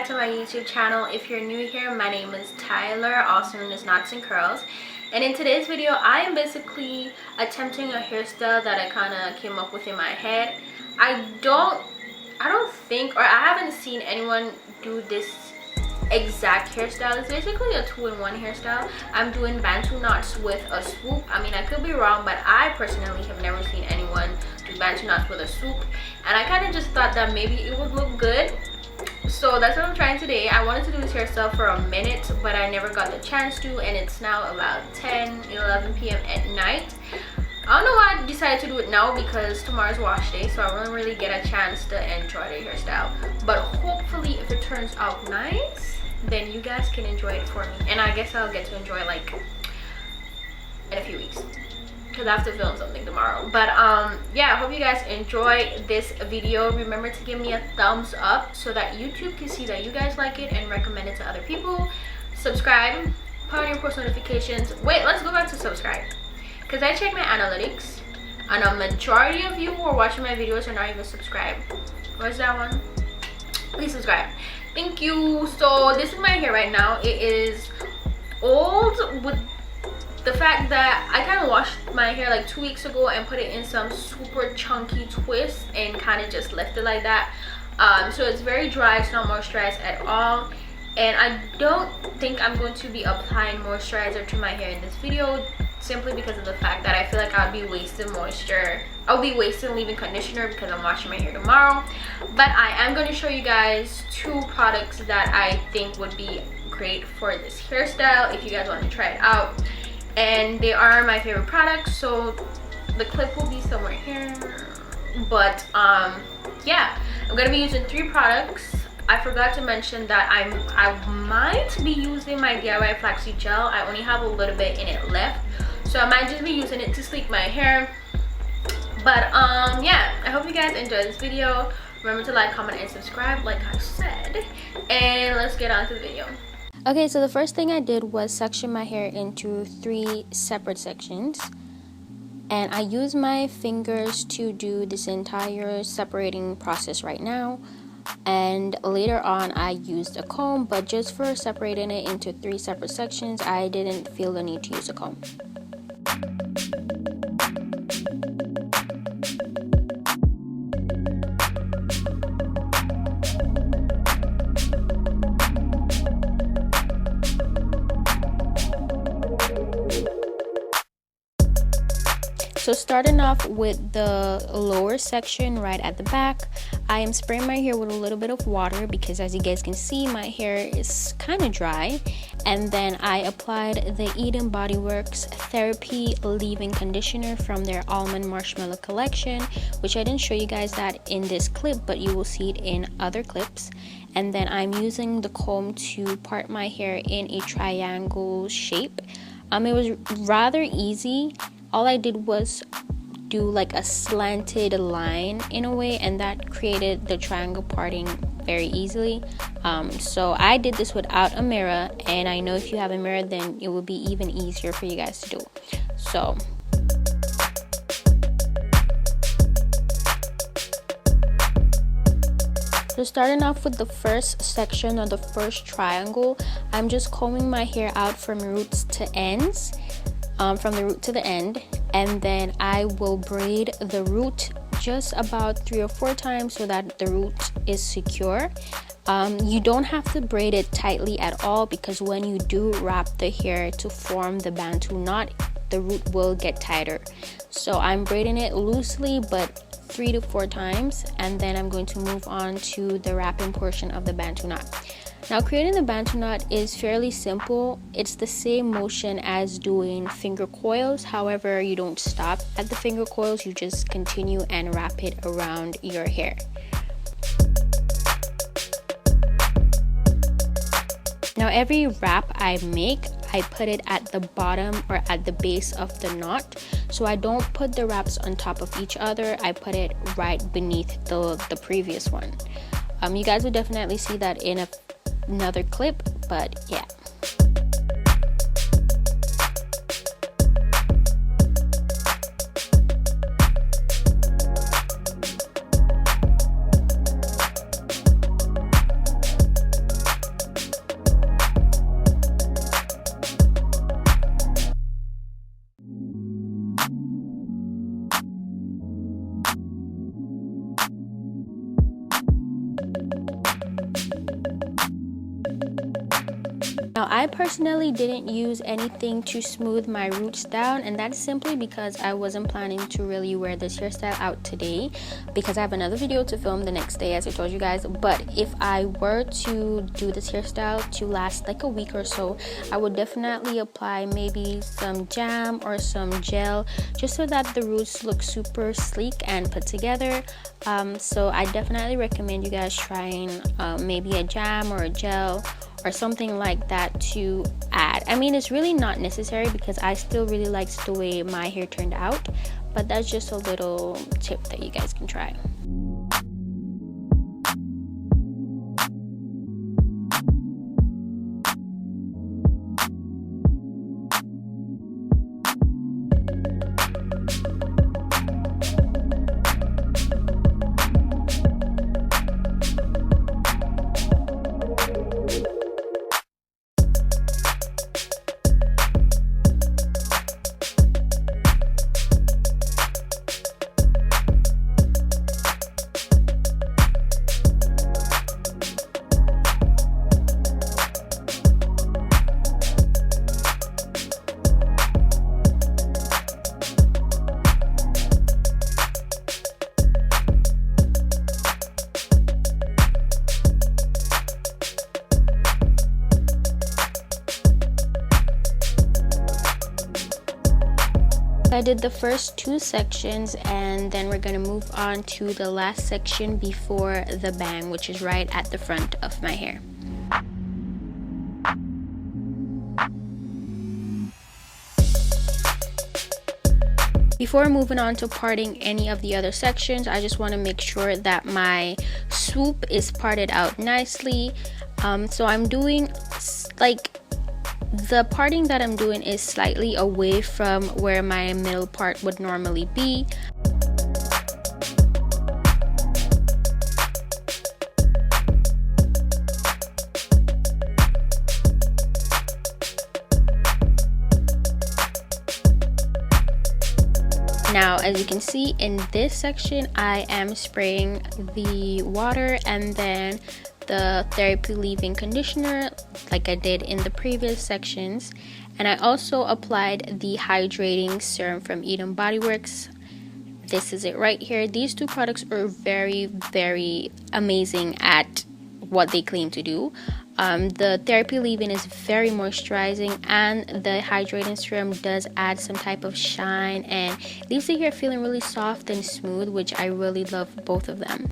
to my YouTube channel. If you're new here, my name is Tyler, also known as Knots and Curls. And in today's video, I am basically attempting a hairstyle that I kind of came up with in my head. I don't think, or I haven't seen anyone do this exact hairstyle. It's basically a two-in-one hairstyle. I'm doing bantu knots with a swoop. I mean, I could be wrong, but I personally have never seen anyone do bantu knots with a swoop, and I kind of just thought that maybe it would look good. So that's what I'm trying today. I wanted to do this hairstyle for a minute, but I never got the chance to, and it's now about 10-11 p.m. at night. I don't know why I decided to do it now, because tomorrow's wash day, so I won't really get a chance to enjoy the hairstyle. But hopefully, if it turns out nice, then you guys can enjoy it for me. And I guess I'll get to enjoy it like in a few weeks, because I have to film something tomorrow. But yeah, I hope you guys enjoy this video. Remember to give me a thumbs up so that YouTube can see that you guys like it and recommend it to other people. Subscribe, put on your post notifications. Wait, let's go back to subscribe, because I checked my analytics and a majority of you who are watching my videos are not even subscribed. Where's that one? Please subscribe. Thank you. So this is my hair right now. It is old, with the fact that I kind of washed my hair like 2 weeks ago and put it in some super chunky twist and kind of just left it like that. So it's very dry. It's not moisturized at all, and I don't think I'm going to be applying moisturizer to my hair in this video, simply because of the fact that I feel like I'll be wasting moisture. I'll be wasting leave-in conditioner because I'm washing my hair tomorrow. But I am going to show you guys 2 products that I think would be great for this hairstyle if you guys want to try it out. And they are my favorite products, so the clip will be somewhere here. But yeah, I'm going to be using 3 products. I forgot to mention that I might be using my DIY flaxseed gel. I only have a little bit in it left, so I might just be using it to sleek my hair. But yeah, I hope you guys enjoyed this video. Remember to like, comment, and subscribe like I said, and let's get on to the video. Okay, so the first thing I did was section my hair into 3 separate sections, and I use my fingers to do this entire separating process right now. And later on I used a comb, but just for separating it into 3 separate sections, I didn't feel the need to use a comb. So starting off with the lower section right at the back, I am spraying my hair with a little bit of water because, as you guys can see, my hair is kind of dry. And then I applied the BodyWorks Therapy Leave-In Conditioner from their Almond Marshmallow collection, which I didn't show you guys that in this clip, but you will see it in other clips. And then I'm using the comb to part my hair in a triangle shape. It was rather easy. All I did was do like a slanted line in a way, and that created the triangle parting very easily. So I did this without a mirror, and I know if you have a mirror, then it will be even easier for you guys to do. So starting off with the first section, or the first triangle, I'm just combing my hair out from roots to ends. From the root to the end, and then I will braid the root just about 3 or 4 times so that the root is secure. You don't have to braid it tightly at all, because when you do wrap the hair to form the bantu knot, the root will get tighter. So I'm braiding it loosely, but 3 to 4 times, and then I'm going to move on to the wrapping portion of the bantu knot. Now, creating the bantu knot is fairly simple. It's the same motion as doing finger coils. However, you don't stop at the finger coils. You just continue and wrap it around your hair. Now, every wrap I make, I put it at the bottom or at the base of the knot. So I don't put the wraps on top of each other. I put it right beneath the previous one. You guys will definitely see that in another clip, but yeah. Now, I personally didn't use anything to smooth my roots down, and that's simply because I wasn't planning to really wear this hairstyle out today because I have another video to film the next day, as I told you guys. But if I were to do this hairstyle to last like a week or so, I would definitely apply maybe some jam or some gel just so that the roots look super sleek and put together. So I definitely recommend you guys trying maybe a jam or a gel or something like that to add. I mean, it's really not necessary because I still really liked the way my hair turned out, but that's just a little tip that you guys can try. I did the first two sections, and then we're gonna move on to the last section before the bang, which is right at the front of my hair. Before moving on to parting any of the other sections, I just want to make sure that my swoop is parted out nicely. So I'm doing like the parting that I'm doing is slightly away from where my middle part would normally be. Now, as you can see in this section, I am spraying the water and then the therapy leave-in conditioner like I did in the previous sections, and I also applied the hydrating serum from BodyWorks. This is it right here. These two products are very amazing at what they claim to do. The therapy leave-in is very moisturizing, and the hydrating serum does add some type of shine and leaves the hair feeling really soft and smooth, which I really love both of them.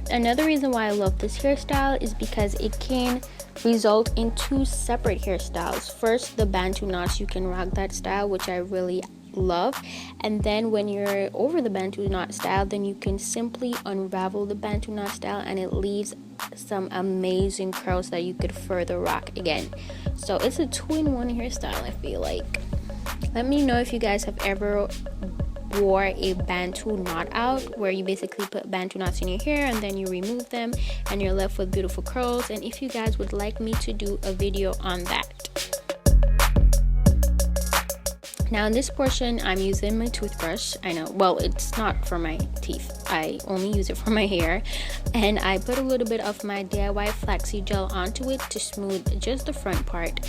Another reason why I love this hairstyle is because it can result in two separate hairstyles. First, the bantu knots, you can rock that style, which I really love, and then when you're over the bantu knot style, then you can simply unravel the bantu knot style and it leaves some amazing curls that you could further rock again. So it's a two-in-one hairstyle, I feel like. Let me know if you guys have ever wore a bantu knot out, where you basically put bantu knots in your hair and then you remove them and you're left with beautiful curls, and if you guys would like me to do a video on that. Now in this portion, I'm using my toothbrush. I know, well, it's not for my teeth, I only use it for my hair, and I put a little bit of my DIY flaxseed gel onto it to smooth just the front part,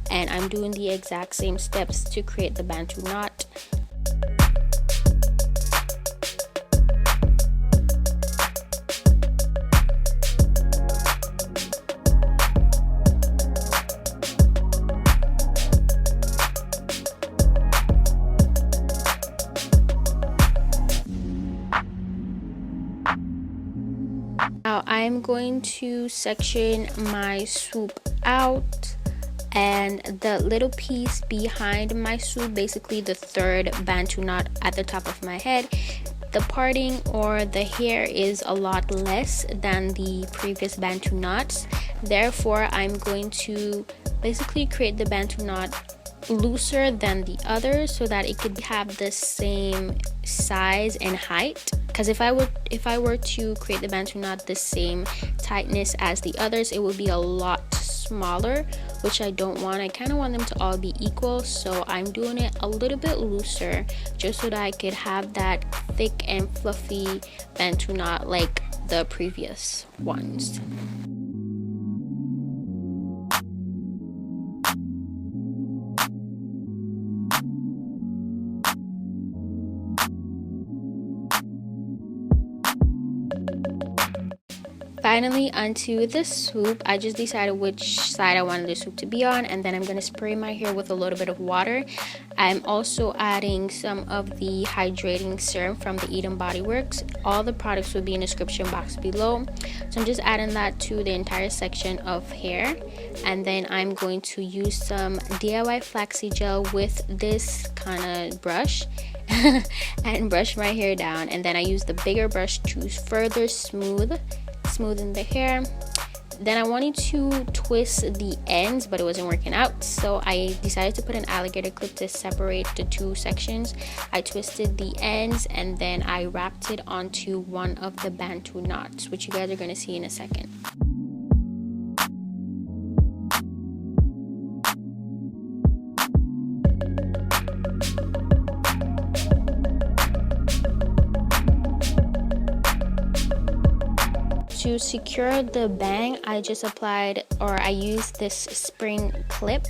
and I'm doing the exact same steps to create the bantu knot. Now I'm going to section my swoop out, and the little piece behind my swoop, basically the third bantu knot at the top of my head, the parting or the hair is a lot less than the previous bantu knots. Therefore, I'm going to basically create the bantu knot looser than the other so that it could have the same size and height, because if I were to create the bantu knot the same tightness as the others, it would be a lot smaller, which I don't want. I kind of want them to all be equal, so I'm doing it a little bit looser just so that I could have that thick and fluffy bantu knot like the previous ones. Finally, onto the swoop. I just decided which side I wanted the swoop to be on, and then I'm going to spray my hair with a little bit of water. I'm also adding some of the hydrating serum from the BodyWorks. All the products will be in the description box below. So I'm just adding that to the entire section of hair, and then I'm going to use some DIY flaxseed gel with this kind of brush and brush my hair down, and then I use the bigger brush to further smoothen the hair. Then I wanted to twist the ends, but it wasn't working out, so I decided to put an alligator clip to separate the two sections. I twisted the ends and then I wrapped it onto one of the bantu knots, which you guys are going to see in a second. To secure the bang, I just applied, or I used this spring clip.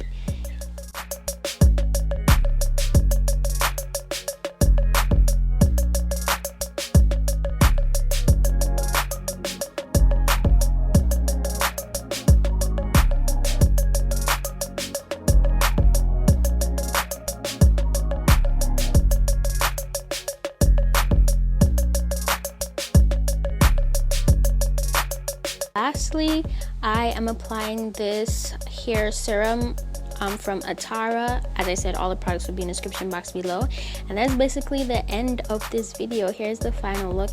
Lastly, I am applying this hair serum from Atarah. As I said, all the products will be in the description box below. And that's basically the end of this video. Here's the final look.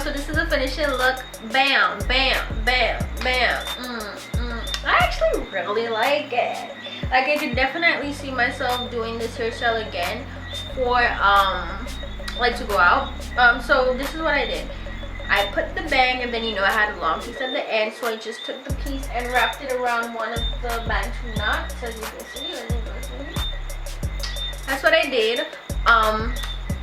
So this is the finishing look. Bam, bam, bam, bam. I actually really like it. Like, I could definitely see myself doing this hairstyle again for like to go out. So this is what I did. I put the bang, and then I had a long piece at the end, so I just took the piece and wrapped it around one of the bantu knots, as you can see. That's what I did.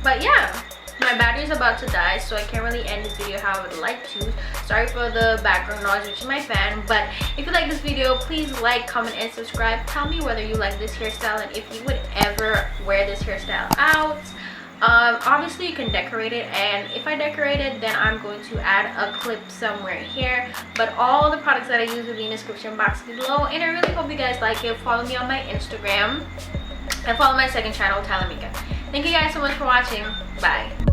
But yeah, my battery's about to die, so I can't really end this video how I would like to. Sorry for the background noise, which is my fan. But if you like this video, please like, comment, and subscribe. Tell me whether you like this hairstyle and if you would ever wear this hairstyle out. Obviously you can decorate it, and if I decorate it, then I'm going to add a clip somewhere here. But all the products that I use will be in the description box below, and I really hope you guys like it. Follow me on my Instagram and follow my second channel, Talamika. Thank you guys so much for watching. Bye.